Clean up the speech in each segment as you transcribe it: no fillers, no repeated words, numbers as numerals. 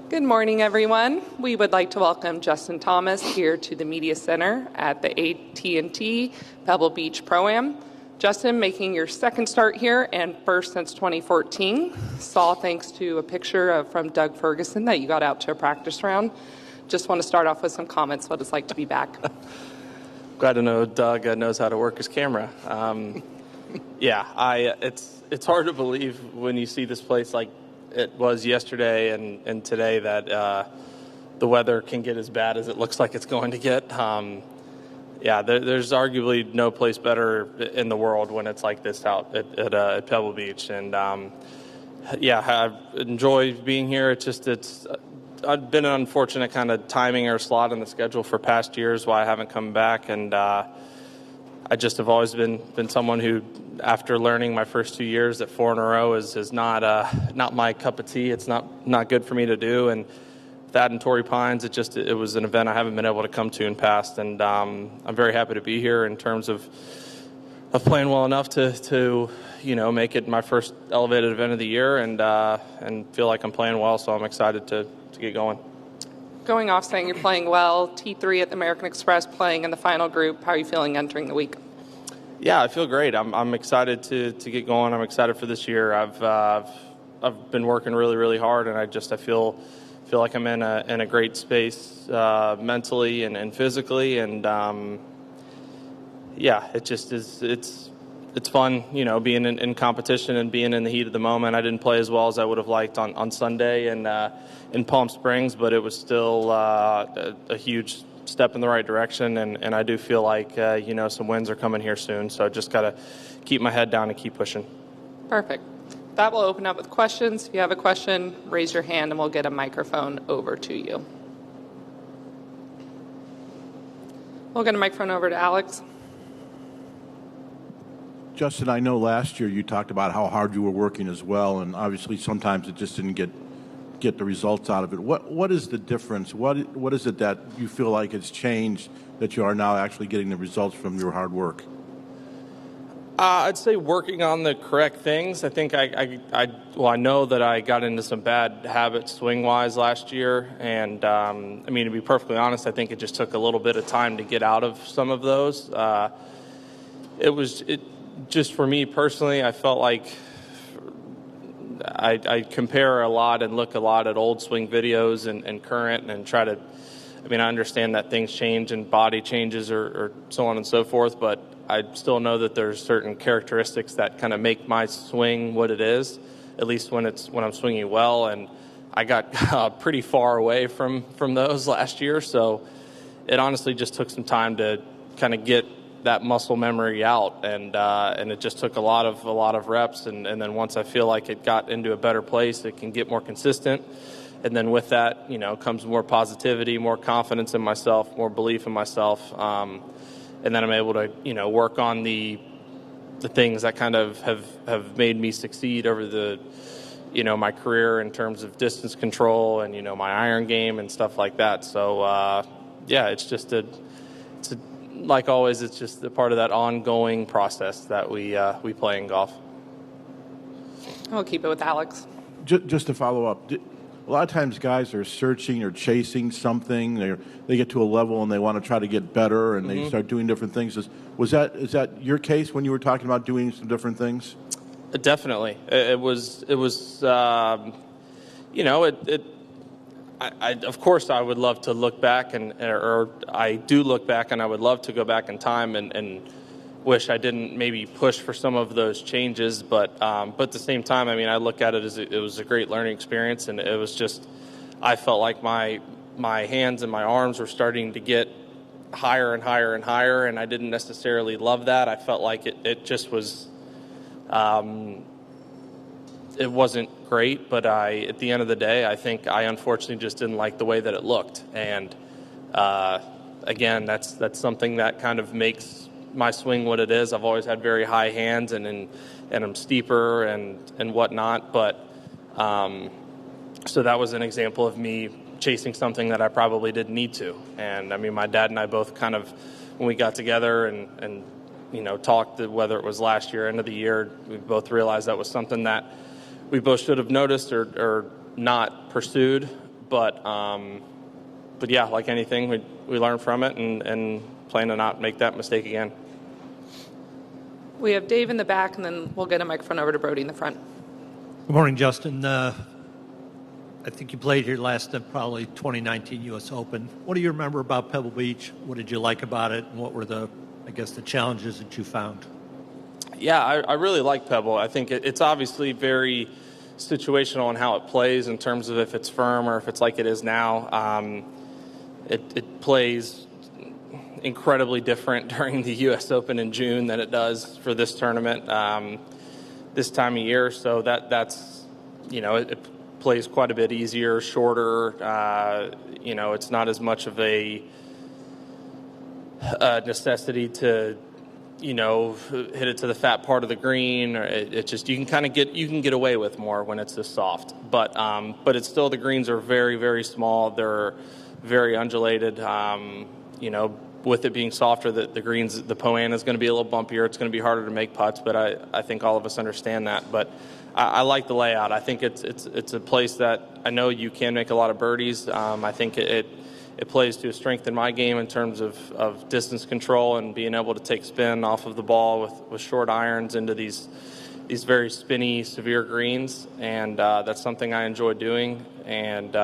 Good morning, everyone. We would like to welcome Justin Thomas here to the Media Center at the AT&T Pebble Beach Pro-Am. Justin, making your second start here and first since 2014. Saw thanks to a picture from Doug Ferguson that you got out to a practice round. Just want to start off with some comments, what it's like to be back. Glad to know Doug knows how to work his camera. It's hard to believe when you see this place like it was yesterday and today that the weather can get as bad as it looks like it's going to get. There's arguably no place better in the world when it's like this out at Pebble Beach. And I enjoy being here. I've been an unfortunate kind of timing or slot in the schedule for past years why I haven't come back. And I just have always been someone who, after learning my first 2 years that 4 in a row is not my cup of tea. It's not good for me to do. And that in Torrey Pines, it was an event I haven't been able to come to in past. And I'm very happy to be here in terms of playing well enough to make it my first elevated event of the year and feel like I'm playing well. So I'm excited to get going. Going off saying you're playing well, T3 at the American Express, playing in the final group. How are you feeling entering the week? Yeah, I feel great. I'm excited to get going. I'm excited for this year. I've been working really, really hard, and I feel like I'm in a great space mentally and physically, and it's fun, being in competition and being in the heat of the moment. I didn't play as well as I would have liked on Sunday and in Palm Springs, but it was still a huge step in the right direction, and I do feel like some wins are coming here soon. So I just got to keep my head down and keep pushing. Perfect. That will open up with questions. If you have a question, raise your hand and we'll get a microphone over to you. We'll get a microphone over to Alex. Justin, I know last year you talked about how hard you were working as well, and obviously sometimes it just didn't get the results out of it. What is the difference? What is it that you feel like has changed that you are now actually getting the results from your hard work? I'd say working on the correct things. I think I know that I got into some bad habits swing-wise last year, and to be perfectly honest, I think it just took a little bit of time to get out of some of those. Just for me personally, I felt like I compare a lot and look a lot at old swing videos and current and try to, I understand that things change and body changes or so on and so forth, but I still know that there's certain characteristics that kind of make my swing what it is, at least when I'm swinging well, and I got pretty far away from those last year, so it honestly just took some time to kind of get that muscle memory out, and it just took a lot of reps, and then once I feel like it got into a better place, it can get more consistent, and then with that, comes more positivity, more confidence in myself, more belief in myself, and then I'm able to work on the things that kind of have made me succeed over the my career in terms of distance control and my iron game and stuff like that. So like always, it's just a part of that ongoing process that we play in golf. I'll keep it with Alex. Just to follow up, a lot of times guys are searching or chasing something. They get to a level and they want to try to get better, and they start doing different things. Is that your case when you were talking about doing some different things? Definitely, it was. Of course, I would love to look back, or I do look back, and I would love to go back in time and wish I didn't maybe push for some of those changes. But at the same time, I look at it as it was a great learning experience, and it was just, I felt like my hands and my arms were starting to get higher and higher and higher, and I didn't necessarily love that. I felt like it just was. It wasn't great, but at the end of the day, I think I unfortunately just didn't like the way that it looked. And again, that's something that kind of makes my swing what it is. I've always had very high hands, and I'm steeper and whatnot. But so that was an example of me chasing something that I probably didn't need to. And my dad and I both kind of, when we got together and talked, whether it was last year, end of the year, we both realized that was something that we both should have noticed or not pursued. but yeah, like anything, we learn from it and plan to not make that mistake again. We have Dave in the back, and then we'll get a microphone over to Brody in the front. Good morning, Justin. I think you played here last at probably 2019 U.S. Open. What do you remember about Pebble Beach? What did you like about it, and what were the challenges that you found? Yeah, I really like Pebble. I think it's obviously very situational in how it plays in terms of if it's firm or if it's like it is now. It plays incredibly different during the U.S. Open in June than it does for this tournament this time of year. So that's it plays quite a bit easier, shorter. It's not as much of a necessity to hit it to the fat part of the green. It just you can get away with more when it's this soft. But it's still, the greens are very, very small. They're very undulated. With it being softer, the greens, the Poan is going to be a little bumpier. It's going to be harder to make putts, but I think all of us understand that. But I like the layout. I think it's a place that I know you can make a lot of birdies. I think it plays to a strength in my game in terms of distance control and being able to take spin off of the ball with short irons into these very spinny, severe greens, and that's something I enjoy doing. And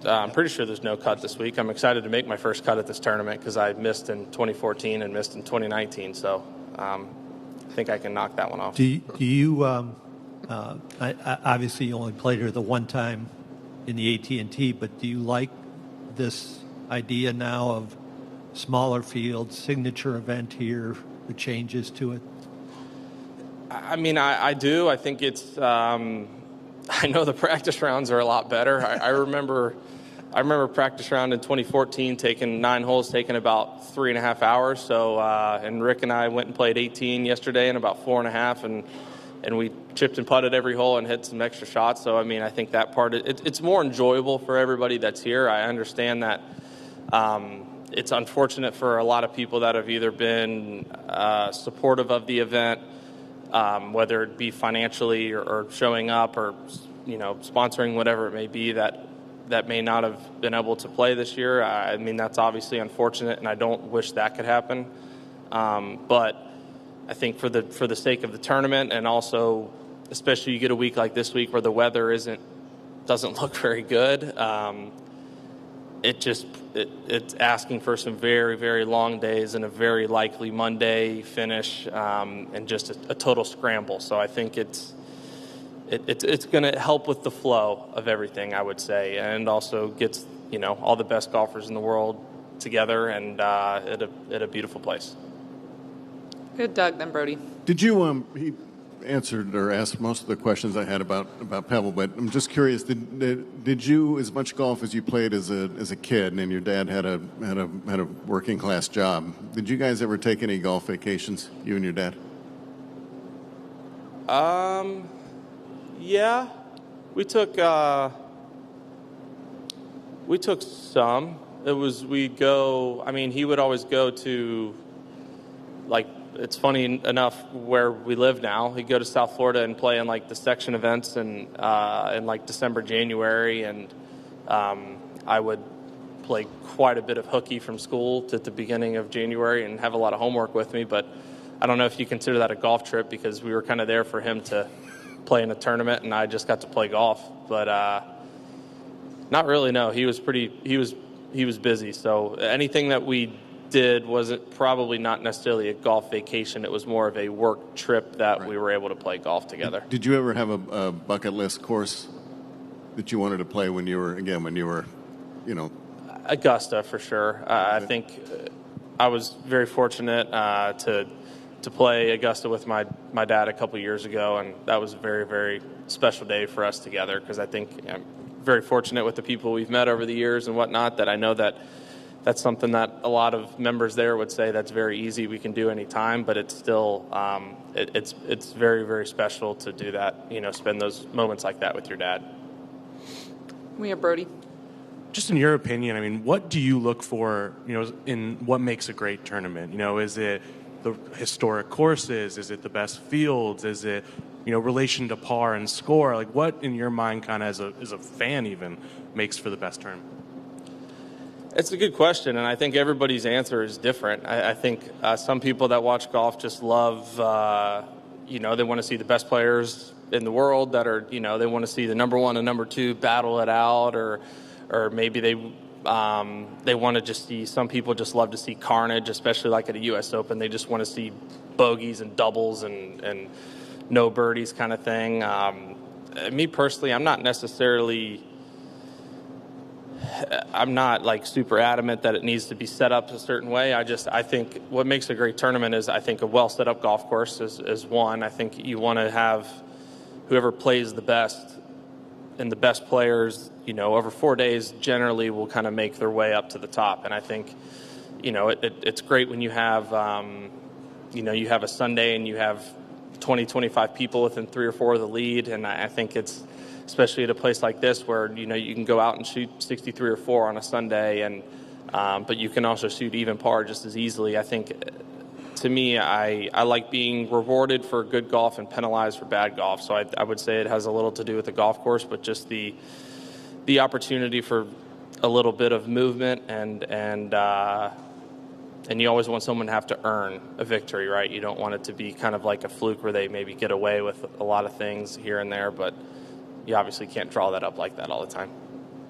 I'm pretty sure there's no cut this week. I'm excited to make my first cut at this tournament because I missed in 2014 and missed in 2019. So I think I can knock that one off. Do you obviously you only played here the one time in the AT&T, but do you like this idea now of smaller fields, signature event here, the changes to it? I mean, I do. I think it's I know the practice rounds are a lot better. I remember practice round in 2014 taking 9 holes, taking about 3.5 hours. So, and Rick and I went and played 18 yesterday in about 4.5, and we chipped and putted every hole and hit some extra shots. So, I mean, I think that part, it's more enjoyable for everybody that's here. I understand that it's unfortunate for a lot of people that have either been supportive of the event, whether it be financially or showing up or, sponsoring, whatever it may be, that may not have been able to play this year. I mean, that's obviously unfortunate, and I don't wish that could happen. But I think for the sake of the tournament, and also, especially you get a week like this week where the weather doesn't look very good, it's asking for some very, very long days and a very likely Monday finish, and just a total scramble. So I think it's going to help with the flow of everything, I would say, and also gets all the best golfers in the world together and at a beautiful place. Good, Doug, then Brody. Did you he answered or asked most of the questions I had about Pebble, but I'm just curious, did you, as much golf as you played as a kid, and your dad had a working class job, did you guys ever take any golf vacations, you and your dad? Yeah, we took some. We'd go, I mean, he would always go to, like, it's funny enough where we live now, he'd go to South Florida and play in like the section events and in like December, January, and I would play quite a bit of hooky from school at the beginning of January and have a lot of homework with me. But I don't know if you consider that a golf trip, because we were kind of there for him to play in a tournament and I just got to play golf. But not really, no. He was busy. So anything that we did wasn't probably not necessarily a golf vacation. It was more of a work trip that Right. We were able to play golf together. Did you ever have a bucket list course that you wanted to play when you were Augusta, for sure. I think I was very fortunate to play Augusta with my dad a couple years ago, and that was a very, very special day for us together, because I think I'm very fortunate with the people we've met over the years and whatnot, that I know that's something that a lot of members there would say that's very easy, we can do any time, but it's still it's very, very special to do that, spend those moments like that with your dad. We have Brody. Just in your opinion, I mean, what do you look for, in what makes a great tournament? Is it the historic courses? Is it the best fields? Is it relation to par and score. Like, what in your mind, kind of as a fan, even makes for the best tournament? It's a good question, and I think everybody's answer is different. I think some people that watch golf just love, they want to see the best players in the world that are, they want to see the number one and number two battle it out, or maybe they want to just see, some people just love to see carnage, especially like at a U.S. Open. They just want to see bogeys and doubles and no birdies kind of thing. Me personally, I'm not like super adamant that it needs to be set up a certain way. I think what makes a great tournament is, I think, a well set up golf course is one. I think you want to have whoever plays the best, and the best players, over 4 days generally will kind of make their way up to the top. And I think, it's great when you have, you have a Sunday and you have 20, 25 people within 3 or 4 of the lead. And I think it's, especially at a place like this where, you can go out and shoot 63 or 4 on a Sunday, and but you can also shoot even par just as easily. I think, to me, I like being rewarded for good golf and penalized for bad golf. So I would say it has a little to do with the golf course, but just the opportunity for a little bit of movement, and you always want someone to have to earn a victory, right? You don't want it to be kind of like a fluke where they maybe get away with a lot of things here and there, but you obviously can't draw that up like that all the time.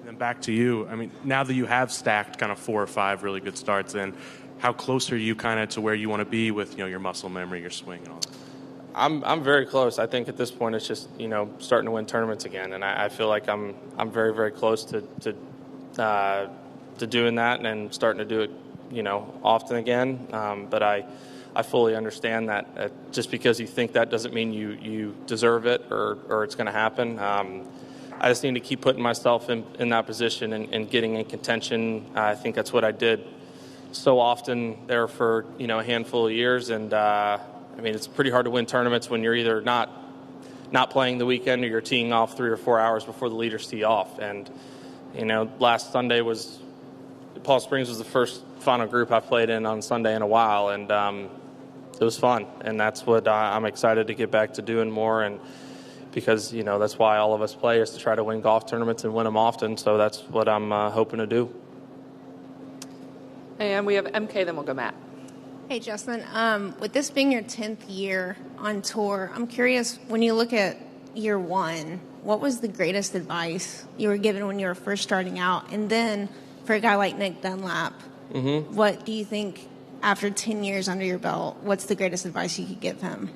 And then back to you. I mean, now that you have stacked kind of 4 or 5 really good starts in, how close are you kind of to where you want to be with, your muscle memory, your swing, and all that? I'm very close. I think at this point it's just, starting to win tournaments again, and I feel like I'm very, very close to doing that and starting to do it, often again. But I fully understand that just because you think that doesn't mean you deserve it or it's going to happen. I just need to keep putting myself in that position and getting in contention. I think that's what I did so often there for, a handful of years. And, it's pretty hard to win tournaments when you're either not playing the weekend or you're teeing off 3 or 4 hours before the leaders tee off. And, last Sunday Paul Springs was the first final group I've played in on Sunday in a while, and it was fun, and that's what I'm excited to get back to doing more. And because that's why all of us play, is to try to win golf tournaments and win them often. So that's what I'm hoping to do. And we have MK, then we'll go Matt. Hey, Justin. With this being your 10th year on tour, I'm curious, when you look at year 1, what was the greatest advice you were given when you were first starting out? And then for a guy like Nick Dunlap, what do you think, after 10 years under your belt, what's the greatest advice you could give him?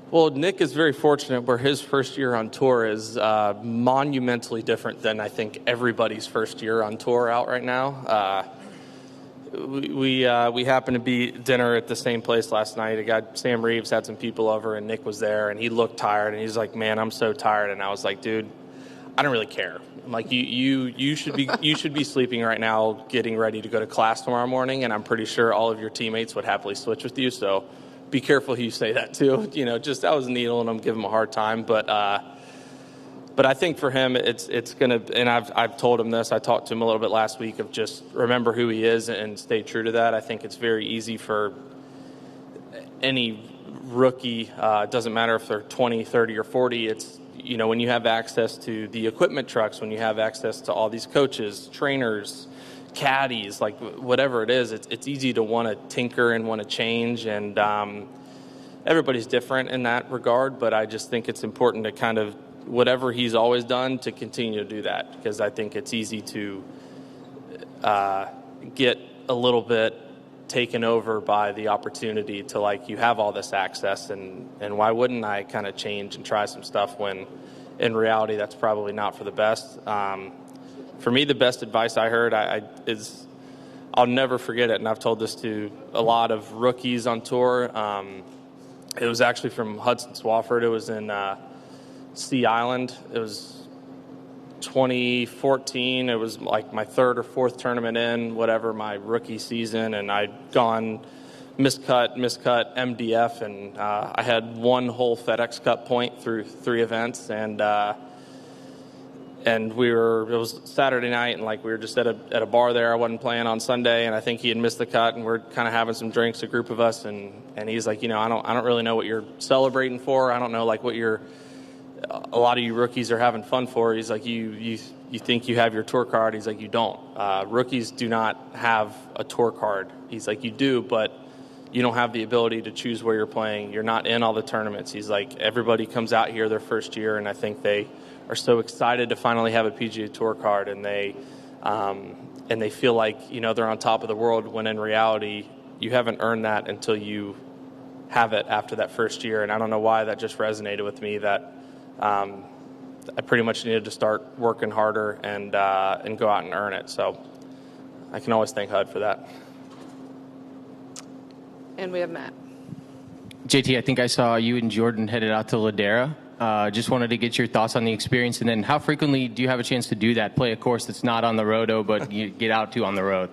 Well, Nick is very fortunate where his first year on tour is monumentally different than I think everybody's first year on tour out right now. We happened to be at dinner at the same place last night. A guy, Sam Reeves, had some people over, and Nick was there, and he looked tired, and he's like, "Man, I'm so tired." And I was like, "Dude, I don't really care. I'm like, you should be sleeping right now, getting ready to go to class tomorrow morning, and I'm pretty sure all of your teammates would happily switch with you. So be careful who you say that to." Just I was needling him, giving him a hard time, but I think for him, it's gonna. And I've told him this. I talked to him a little bit last week of just remember who he is and stay true to that. I think it's very easy for any rookie. It doesn't matter if they're 20, 30, or 40. It's when you have access to the equipment trucks, when you have access to all these coaches, trainers, caddies, like whatever it is, it's easy to want to tinker and want to change. And everybody's different in that regard. But I just think it's important to kind of, whatever he's always done, to continue to do that, because I think it's easy to get a little bit taken over by the opportunity to, like, you have all this access, and why wouldn't I kind of change and try some stuff when in reality that's probably not for the best. For me, the best advice I heard is I'll never forget it, and I've told this to a lot of rookies on tour. It was actually from Hudson Swafford. It was in Sea Island. It was 2014. It was like my 3rd or 4th tournament in, whatever, my rookie season, and I'd gone miscut, MDF, and I had 1 whole FedEx Cup point through 3 events, and and it was Saturday night, and like we were just at a bar there. I wasn't playing on Sunday, and I think he had missed the cut, and we're kind of having some drinks, a group of us, and he's like, I don't really know what you're celebrating for. I don't know like what a lot of you rookies are having fun for. He's like, you think you have your tour card. He's like, you don't. Rookies do not have a tour card. He's like, you do, but you don't have the ability to choose where you're playing. You're not in all the tournaments. He's like, everybody comes out here their first year, and I think they are so excited to finally have a PGA Tour card, and they feel like they're on top of the world, when in reality you haven't earned that until you have it after that first year. And I don't know why that just resonated with me, that I pretty much needed to start working harder and go out and earn it. So I can always thank HUD for that. And we have Matt. JT, I think I saw you and Jordan headed out to Ladera. Just wanted to get your thoughts on the experience, and then how frequently do you have a chance to do that, play a course that's not on the road, but you get out to on the road?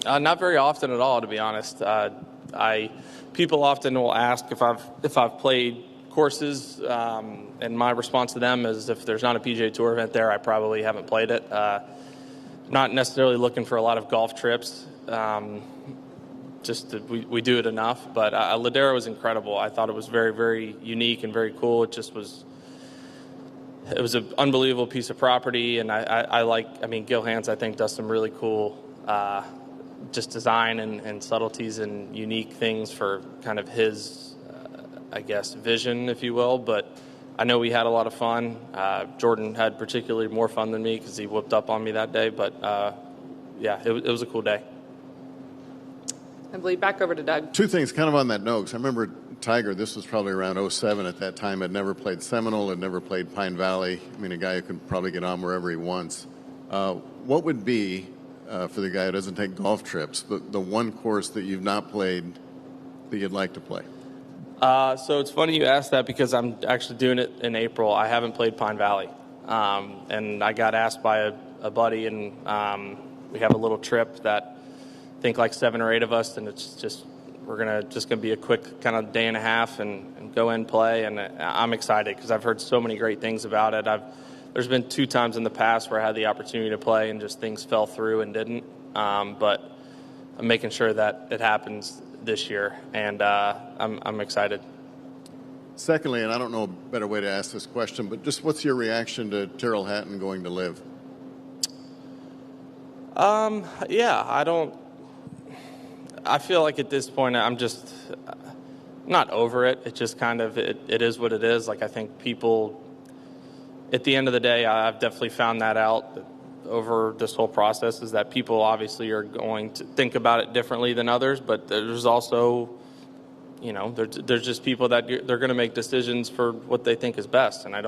Not very often at all, to be honest. People often will ask if I've played courses, and my response to them is, if there's not a PGA Tour event there, I probably haven't played it. Not necessarily looking for a lot of golf trips. We do it enough, but Ladera was incredible. I thought it was very, very unique and very cool. It was an unbelievable piece of property, and Gil Hanse, I think, does some really cool just design and subtleties and unique things for kind of his, vision, if you will. But I know we had a lot of fun. Jordan had particularly more fun than me because he whooped up on me that day, but it was a cool day. I believe back over to Doug. Two things kind of on that note, 'cause I remember Tiger, this was probably around 07 at that time, had never played Seminole, had never played Pine Valley. I mean, a guy who could probably get on wherever he wants. What would be, for the guy who doesn't take golf trips, the one course that you've not played that you'd like to play? So it's funny you asked that, because I'm actually doing it in April. I haven't played Pine Valley. And I got asked by a buddy, and we have a little trip that I think like 7 or 8 of us, and it's just we're gonna be a quick kind of day and a half and go in, play, and I'm excited because I've heard so many great things about it. There's been 2 times in the past where I had the opportunity to play and just things fell through and didn't, but I'm making sure that it happens this year, and I'm excited. Secondly, and I don't know a better way to ask this question, but just what's your reaction to Tyrrell Hatton going to LIV? I feel like at this point I'm just not over it. It just kind of it is what it is. Like, I think people, at the end of the day, I've definitely found that out over this whole process, is that people obviously are going to think about it differently than others, but there's also, there's just people that they're going to make decisions for what they think is best, and I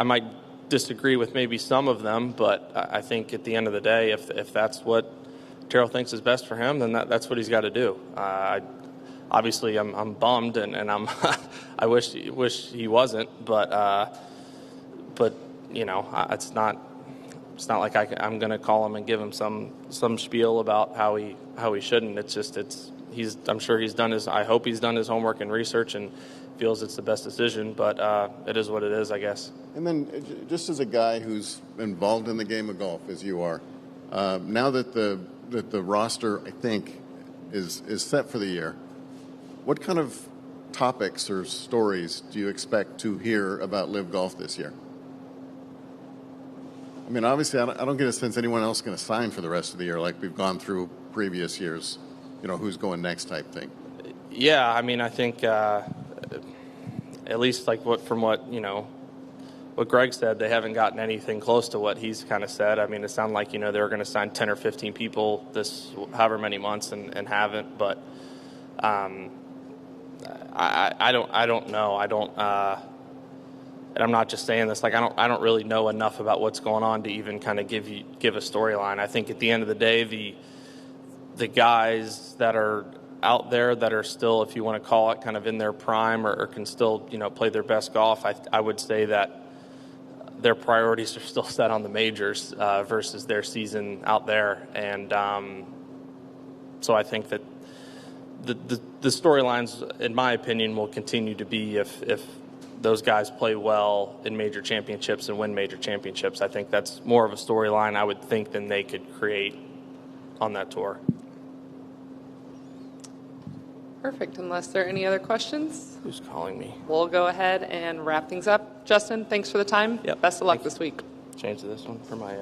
might disagree with maybe some of them, but I think at the end of the day, if that's what Tyrrell thinks is best for him, then that's what he's got to do. Obviously, I'm bummed, and I'm I wish he wasn't, but it's not like I'm going to call him and give him some spiel about how he shouldn't. I'm sure I hope he's done his homework and research and feels it's the best decision, but it is what it is, I guess. And then, just as a guy who's involved in the game of golf as you are, now that the roster, I think, is set for the year, what kind of topics or stories do you expect to hear about LIV Golf this year? I mean, obviously, I don't get a sense anyone else is going to sign for the rest of the year like we've gone through previous years, who's going next type thing. Yeah, I mean, I think at least like what Greg said, they haven't gotten anything close to what he's kind of said. I mean, it sounded like, they were going to sign 10 or 15 people this however many months and haven't. But I don't know. And I'm not just saying this, like, I don't really know enough about what's going on to even kind of give a storyline. I think at the end of the day, the guys that are out there that are still, if you want to call it, kind of in their prime or can still, play their best golf, I would say that their priorities are still set on the majors versus their season out there. And so I think that the storylines, in my opinion, will continue to be if those guys play well in major championships and win major championships. I think that's more of a storyline, I would think, than they could create on that tour. Perfect. Unless there are any other questions, Who's calling me? we'll go ahead and wrap things up. Justin, thanks for the time. Yep. Best of luck Thanks. this week. Change this one for my